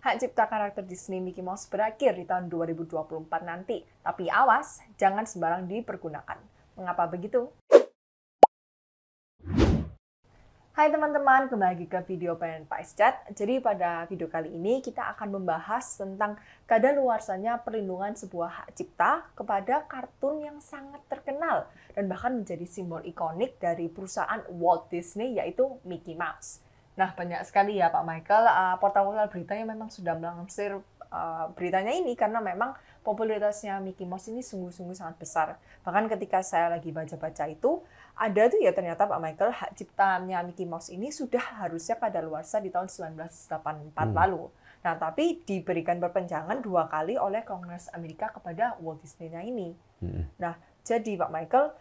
Hak cipta karakter Disney Mickey Mouse berakhir di tahun 2024 nanti. Tapi awas, jangan sembarang dipergunakan. Mengapa begitu? Hai teman-teman, kembali lagi ke video Pengen Pais Chat. Jadi pada video kali ini kita akan membahas tentang kadaluarsanya perlindungan sebuah hak cipta kepada kartun yang sangat terkenal dan bahkan menjadi simbol ikonik dari perusahaan Walt Disney, yaitu Mickey Mouse. Nah, banyak sekali ya Pak Michael, portal-portal beritanya memang sudah melansir beritanya ini karena memang popularitasnya Mickey Mouse ini sungguh-sungguh sangat besar. Bahkan ketika saya lagi baca-baca itu, ada tuh ya ternyata Pak Michael, hak ciptanya Mickey Mouse ini sudah harusnya kadaluarsa di tahun 1984 lalu. Nah, tapi diberikan perpanjangan 2 kali oleh Kongres Amerika kepada Walt Disney-nya ini. Nah, jadi Pak Michael,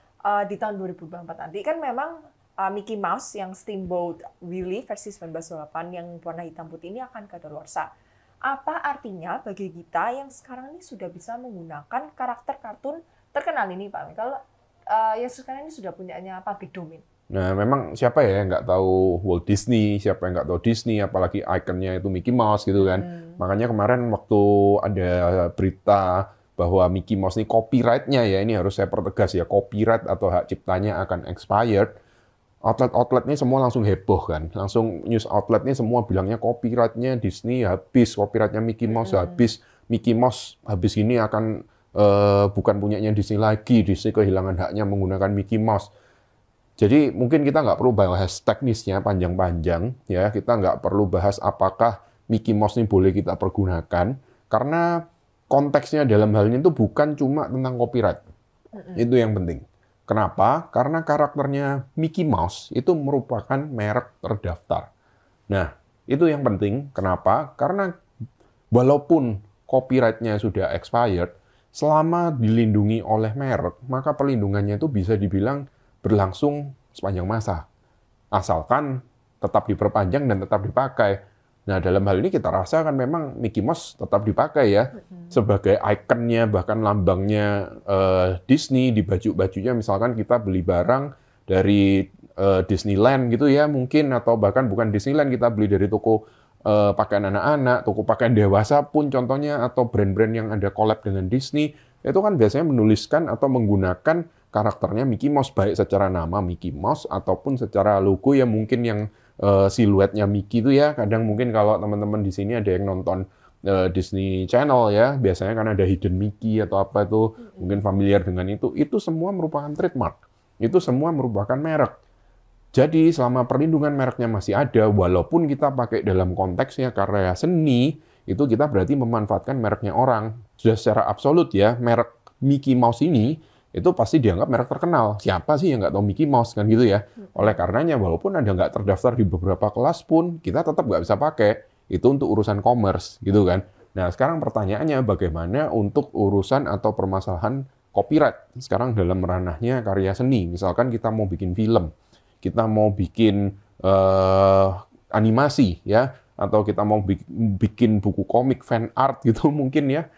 di tahun 2024 nanti kan memang Mickey Mouse yang Steamboat Willie versi 1928 yang warna hitam putih ini akan kadaluarsa. Apa artinya bagi kita yang sekarang ini sudah bisa menggunakan karakter kartun terkenal ini Pak Michael, yang sekarang ini sudah punyanya public domain? Nah, memang siapa ya yang nggak tahu Walt Disney, siapa yang nggak tahu Disney, apalagi ikonnya itu Mickey Mouse gitu kan. Makanya kemarin waktu ada berita bahwa Mickey Mouse ini copyright-nya ya, ini harus saya pertegas ya, copyright atau hak ciptanya akan expired. Outlet-outletnya semua langsung heboh kan, langsung news outletnya semua bilangnya copyright-nya Disney habis, copyright-nya Mickey Mouse habis, Mickey Mouse habis ini akan bukan punyanya Disney lagi, Disney kehilangan haknya menggunakan Mickey Mouse. Jadi mungkin kita nggak perlu bahas teknisnya panjang-panjang, ya kita nggak perlu bahas apakah Mickey Mouse ini boleh kita pergunakan, karena konteksnya dalam hal ini itu bukan cuma tentang copyright, itu yang penting. Kenapa? Karena karakternya Mickey Mouse itu merupakan merek terdaftar. Nah, itu yang penting. Kenapa? Karena walaupun copyright-nya sudah expired, selama dilindungi oleh merek, maka perlindungannya itu bisa dibilang berlangsung sepanjang masa. Asalkan tetap diperpanjang dan tetap dipakai. Nah, dalam hal ini kita rasa kan memang Mickey Mouse tetap dipakai ya, sebagai ikonnya, bahkan lambangnya Disney di baju-bajunya. Misalkan kita beli barang dari Disneyland gitu ya mungkin, atau bahkan bukan Disneyland, kita beli dari toko pakaian anak-anak, toko pakaian dewasa pun contohnya, atau brand-brand yang ada collab dengan Disney, itu kan biasanya menuliskan atau menggunakan karakternya Mickey Mouse, baik secara nama Mickey Mouse ataupun secara logo ya mungkin yang siluetnya Mickey itu ya. Kadang mungkin kalau teman-teman di sini ada yang nonton Disney Channel ya, biasanya kan ada hidden Mickey atau apa itu, mungkin familiar dengan itu semua merupakan trademark, itu semua merupakan merek. Jadi selama perlindungan mereknya masih ada, walaupun kita pakai dalam konteksnya karya seni, itu kita berarti memanfaatkan mereknya orang. Sudah secara absolut ya, merek Mickey Mouse ini itu pasti dianggap merek terkenal. Siapa sih yang nggak tahu Mickey Mouse kan gitu ya? Oleh karenanya, walaupun ada nggak terdaftar di beberapa kelas pun, kita tetap nggak bisa pakai. Itu untuk urusan commerce gitu kan. Nah, sekarang pertanyaannya bagaimana untuk urusan atau permasalahan copyright? Sekarang dalam ranahnya karya seni. Misalkan kita mau bikin film, kita mau bikin animasi ya, atau kita mau bikin buku komik, fan art gitu mungkin ya.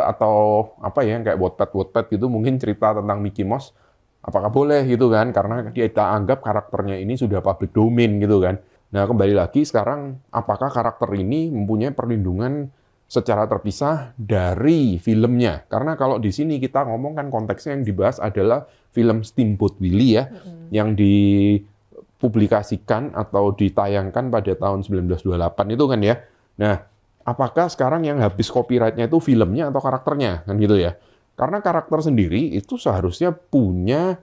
Atau apa ya, kayak Wattpad gitu, mungkin cerita tentang Mickey Mouse, apakah boleh gitu kan, karena kita anggap karakternya ini sudah public domain gitu kan. Nah, kembali lagi sekarang, apakah karakter ini mempunyai perlindungan secara terpisah dari filmnya? Karena kalau di sini kita ngomong kan konteksnya yang dibahas adalah film Steamboat Willie ya, yang dipublikasikan atau ditayangkan pada tahun 1928 itu kan ya. Nah, apakah sekarang yang habis copyright-nya itu filmnya atau karakternya, kan gitu ya? Karena karakter sendiri itu seharusnya punya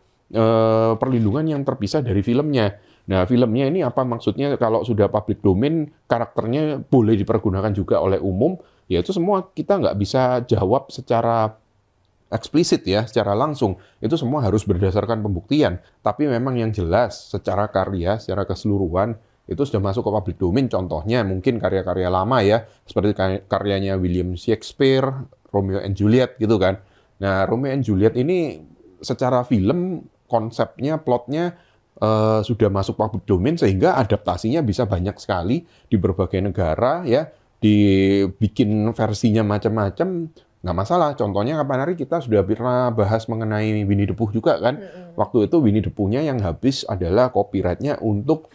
perlindungan yang terpisah dari filmnya. Nah, filmnya ini apa maksudnya? Kalau sudah public domain, karakternya boleh dipergunakan juga oleh umum, ya itu semua kita nggak bisa jawab secara eksplisit ya, secara langsung. Itu semua harus berdasarkan pembuktian. Tapi memang yang jelas secara karya, secara keseluruhan, itu sudah masuk ke public domain. Contohnya mungkin karya-karya lama ya, seperti karyanya William Shakespeare, Romeo and Juliet gitu kan. Nah, Romeo and Juliet ini secara film, konsepnya, plotnya sudah masuk public domain, sehingga adaptasinya bisa banyak sekali di berbagai negara ya, dibikin versinya macam-macam, nggak masalah. Contohnya kapan hari kita sudah pernah bahas mengenai Winnie the Pooh juga kan. Waktu itu Winnie the Pooh-nya yang habis adalah copyright-nya untuk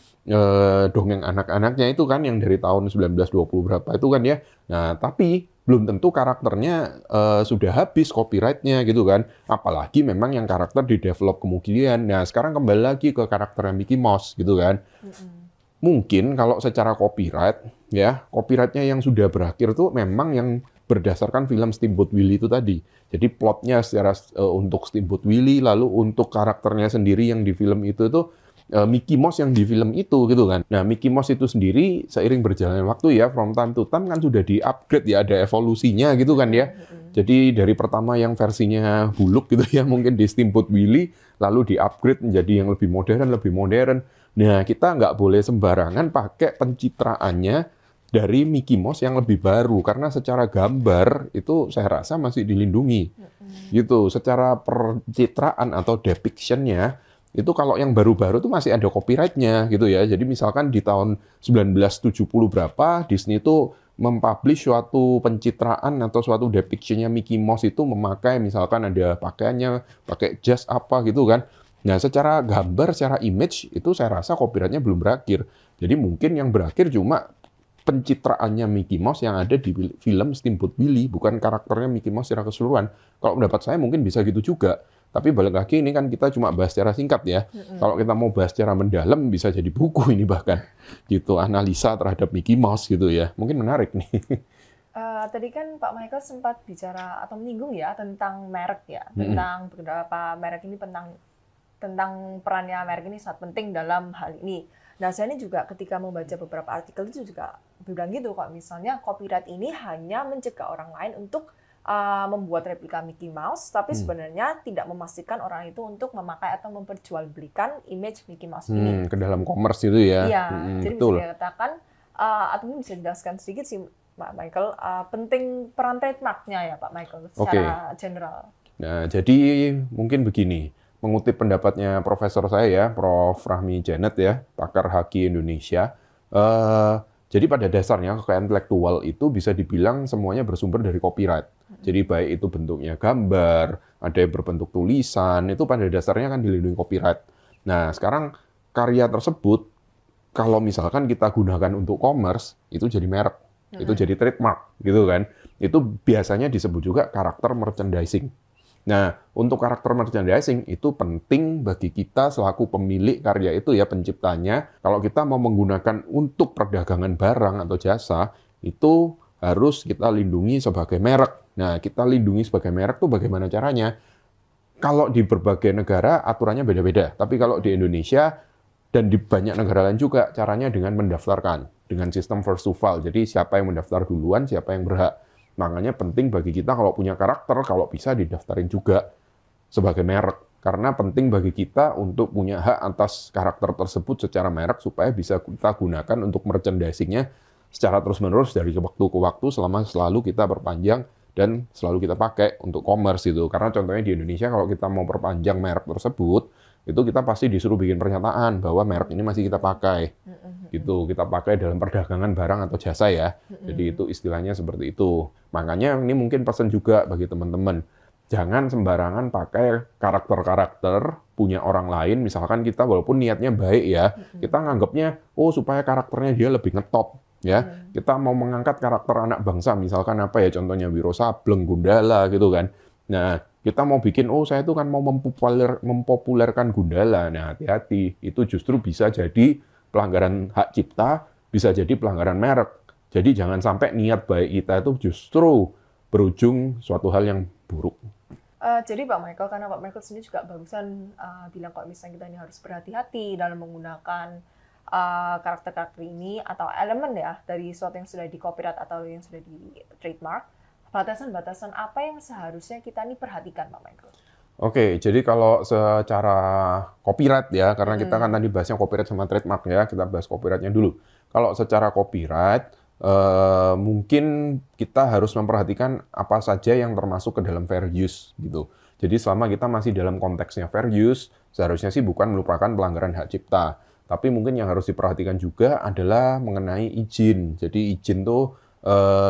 dongeng anak-anaknya itu kan yang dari tahun 1920 berapa itu kan ya. Nah, tapi belum tentu karakternya sudah habis copyright-nya gitu kan. Apalagi memang yang karakter di-develop kemudian. Nah, sekarang kembali lagi ke karakternya Mickey Mouse gitu kan. Mungkin kalau secara copyright, ya, copyright-nya yang sudah berakhir tuh memang yang berdasarkan film Steamboat Willie itu tadi. Jadi plotnya secara untuk Steamboat Willie, lalu untuk karakternya sendiri yang di film itu tuh Mickey Mouse yang di film itu gitu kan. Nah, Mickey Mouse itu sendiri seiring berjalannya waktu ya, from time to time kan sudah di-upgrade ya, ada evolusinya gitu kan ya. Jadi dari pertama yang versinya buluk gitu ya, mungkin di Steamboat Willie, lalu di-upgrade menjadi yang lebih modern, lebih modern. Nah, kita nggak boleh sembarangan pakai pencitraannya dari Mickey Mouse yang lebih baru, karena secara gambar itu saya rasa masih dilindungi. Gitu, secara pencitraan atau depiction-nya, itu kalau yang baru-baru tuh masih ada copyright-nya gitu ya. Jadi misalkan di tahun 1970 berapa, Disney itu mempublish suatu pencitraan atau suatu depiction-nya Mickey Mouse itu memakai misalkan ada pakaiannya, pakai jas apa gitu kan. Nah, secara gambar, secara image, itu saya rasa copyright-nya belum berakhir. Jadi mungkin yang berakhir cuma pencitraannya Mickey Mouse yang ada di film Steamboat Willie, bukan karakternya Mickey Mouse secara keseluruhan. Kalau pendapat saya mungkin bisa gitu juga. Tapi balik lagi ini kan kita cuma bahas secara singkat ya. Kalau kita mau bahas secara mendalam bisa jadi buku ini bahkan. Gitu, analisa terhadap Mickey Mouse gitu ya. Mungkin menarik nih. Tadi kan Pak Michael sempat bicara atau menyinggung ya tentang merek ya. Tentang beberapa merek ini tentang perannya merek ini sangat penting dalam hal ini. Nah, saya ini juga ketika membaca beberapa artikel itu juga bilang gitu kok, misalnya copyright ini hanya mencegah orang lain untuk membuat replika Mickey Mouse, tapi sebenarnya tidak memastikan orang itu untuk memakai atau memperjualbelikan image Mickey Mouse ini. Ke dalam commerce itu ya. Iya, jadi betul. bisa dikatakan, atau mungkin bisa dijelaskan sedikit sih Pak Michael, penting peran trademark-nya ya Pak Michael, secara general. Nah, jadi mungkin begini, mengutip pendapatnya profesor saya ya, Prof. Rahmi Janet ya, pakar haki Indonesia. Jadi pada dasarnya kekayaan intelektual itu bisa dibilang semuanya bersumber dari copyright. Jadi baik itu bentuknya gambar, ada yang berbentuk tulisan, itu pada dasarnya kan dilindungi copyright. Nah, sekarang karya tersebut, kalau misalkan kita gunakan untuk commerce, itu jadi merek, itu jadi trademark, gitu kan. Itu biasanya disebut juga karakter merchandising. Nah, untuk karakter merchandising itu penting bagi kita selaku pemilik karya itu ya, penciptanya. Kalau kita mau menggunakan untuk perdagangan barang atau jasa, itu harus kita lindungi sebagai merek. Nah, kita lindungi sebagai merek tuh bagaimana caranya? Kalau di berbagai negara aturannya beda-beda. Tapi kalau di Indonesia dan di banyak negara lain juga, caranya dengan mendaftarkan. Dengan sistem first to file. Jadi siapa yang mendaftar duluan, siapa yang berhak. Makanya penting bagi kita kalau punya karakter, kalau bisa didaftarin juga sebagai merek. Karena penting bagi kita untuk punya hak atas karakter tersebut secara merek supaya bisa kita gunakan untuk merchandising-nya secara terus-menerus dari waktu ke waktu selama selalu kita perpanjang dan selalu kita pakai untuk commerce itu. Karena contohnya di Indonesia kalau kita mau perpanjang merek tersebut, itu kita pasti disuruh bikin pernyataan bahwa merek ini masih kita pakai. Gitu, kita pakai dalam perdagangan barang atau jasa ya. Jadi itu istilahnya seperti itu. Makanya ini mungkin pesan juga bagi teman-teman. Jangan sembarangan pakai karakter-karakter punya orang lain. Misalkan kita walaupun niatnya baik ya, kita nganggapnya oh supaya karakternya dia lebih ngetop ya. Kita mau mengangkat karakter anak bangsa misalkan apa ya, contohnya Wiro Sableng, Gundala gitu kan. Nah, kita mau bikin oh saya itu kan mau mempopulerkan Gundala. Nah, hati-hati, itu justru bisa jadi pelanggaran hak cipta, bisa jadi pelanggaran merek. Jadi jangan sampai niat baik kita itu justru berujung suatu hal yang buruk. Jadi Pak Michael, karena Pak Michael sendiri juga barusan bilang kalau misalnya kita ini harus berhati-hati dalam menggunakan karakter-karakter ini atau elemen ya dari sesuatu yang sudah di copyright atau yang sudah di trademark, batasan-batasan apa yang seharusnya kita ini perhatikan Pak Michael? Oke, jadi kalau secara copyright ya, karena kita kan tadi bahasnya copyright sama trademark ya, kita bahas copyright-nya dulu. Kalau secara copyright, mungkin kita harus memperhatikan apa saja yang termasuk ke dalam fair use gitu. Jadi selama kita masih dalam konteksnya fair use, seharusnya sih bukan merupakan pelanggaran hak cipta. Tapi mungkin yang harus diperhatikan juga adalah mengenai izin. Jadi izin tuh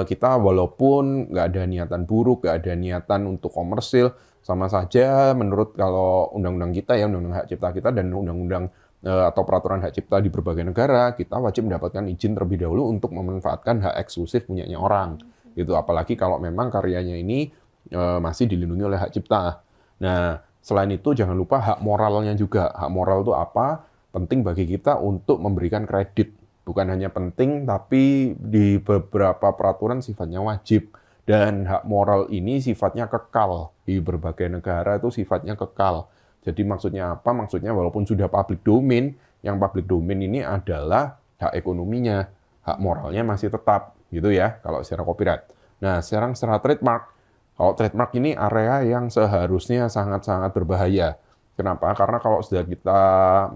kita walaupun nggak ada niatan buruk, nggak ada niatan untuk komersil, sama saja menurut kalau undang-undang kita ya, undang-undang hak cipta kita dan undang-undang atau peraturan hak cipta di berbagai negara, kita wajib mendapatkan izin terlebih dahulu untuk memanfaatkan hak eksklusif punyanya orang. Gitu, apalagi kalau memang karyanya ini masih dilindungi oleh hak cipta. Nah, selain itu jangan lupa hak moralnya juga. Hak moral itu apa? Penting bagi kita untuk memberikan kredit. Bukan hanya penting, tapi di beberapa peraturan sifatnya wajib. Dan hak moral ini sifatnya kekal. Di berbagai negara itu sifatnya kekal. Jadi maksudnya apa? Maksudnya walaupun sudah public domain, yang public domain ini adalah hak ekonominya. Hak moralnya masih tetap, gitu ya, kalau secara copyright. Nah, sekarang secara trademark. Kalau trademark ini area yang seharusnya sangat-sangat berbahaya. Kenapa? Karena kalau sudah kita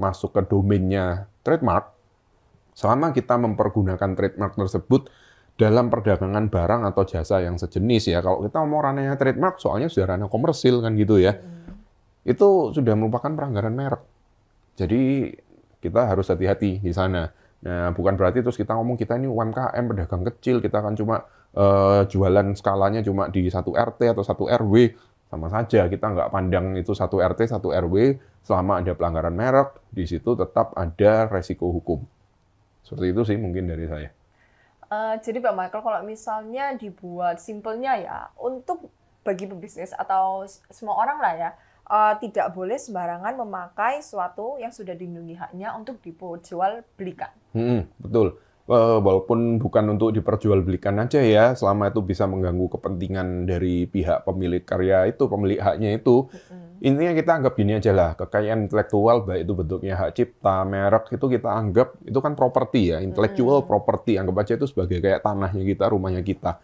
masuk ke domainnya trademark, selama kita mempergunakan trademark tersebut dalam perdagangan barang atau jasa yang sejenis ya. Kalau kita mau ranahnya trademark, soalnya sudah ranah komersil kan gitu ya. Itu sudah merupakan pelanggaran merek. Jadi kita harus hati-hati di sana. Nah, bukan berarti terus kita ngomong kita ini UMKM, pedagang kecil, kita kan cuma jualan skalanya cuma di 1 RT atau 1 RW. Sama saja, kita nggak pandang itu 1 RT, 1 RW, selama ada pelanggaran merek, di situ tetap ada resiko hukum. Seperti itu sih mungkin dari saya. Jadi Pak Michael, kalau misalnya dibuat simpelnya ya, untuk bagi pebisnis atau semua orang lah ya, tidak boleh sembarangan memakai sesuatu yang sudah dilindungi haknya untuk diperjualbelikan. Betul. Walaupun bukan untuk diperjualbelikan aja ya, selama itu bisa mengganggu kepentingan dari pihak pemilik karya itu, pemilik haknya itu, intinya kita anggap gini aja lah, kekayaan intelektual, baik itu bentuknya hak cipta, merek, itu kita anggap, itu kan properti ya, intellectual property, anggap aja itu sebagai kayak tanahnya kita, rumahnya kita.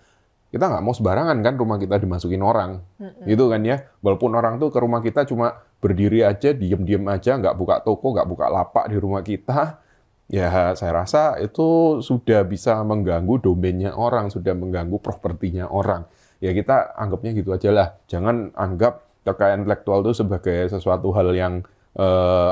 Kita nggak mau sembarangan kan rumah kita dimasukin orang, gitu kan ya. Walaupun orang tuh ke rumah kita cuma berdiri aja, diem-diem aja, nggak buka toko, nggak buka lapak di rumah kita, ya saya rasa itu sudah bisa mengganggu domainnya orang, sudah mengganggu propertinya orang. Ya kita anggapnya gitu aja lah. Jangan anggap kekayaan intelektual itu sebagai sesuatu hal yang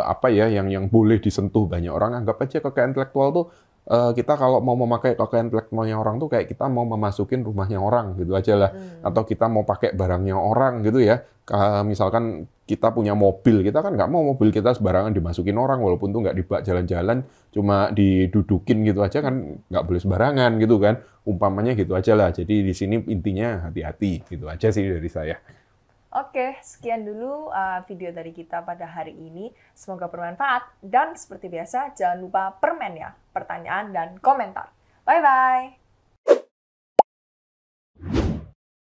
apa ya, yang boleh disentuh banyak orang. Anggap aja kekayaan intelektual tuh kita kalau mau memakai kekayaan intelektualnya orang tuh kayak kita mau memasukin rumahnya orang gitu aja lah. Atau kita mau pakai barangnya orang gitu ya. Misalkan kita punya mobil, kita kan nggak mau mobil kita sembarangan dimasukin orang, walaupun tuh nggak dibawa jalan-jalan, cuma didudukin gitu aja kan nggak boleh sembarangan gitu kan. Umpamanya gitu aja lah. Jadi di sini intinya hati-hati gitu aja sih dari saya. Oke, sekian dulu video dari kita pada hari ini. Semoga bermanfaat. Dan seperti biasa, jangan lupa permen ya, pertanyaan dan komentar. Bye-bye!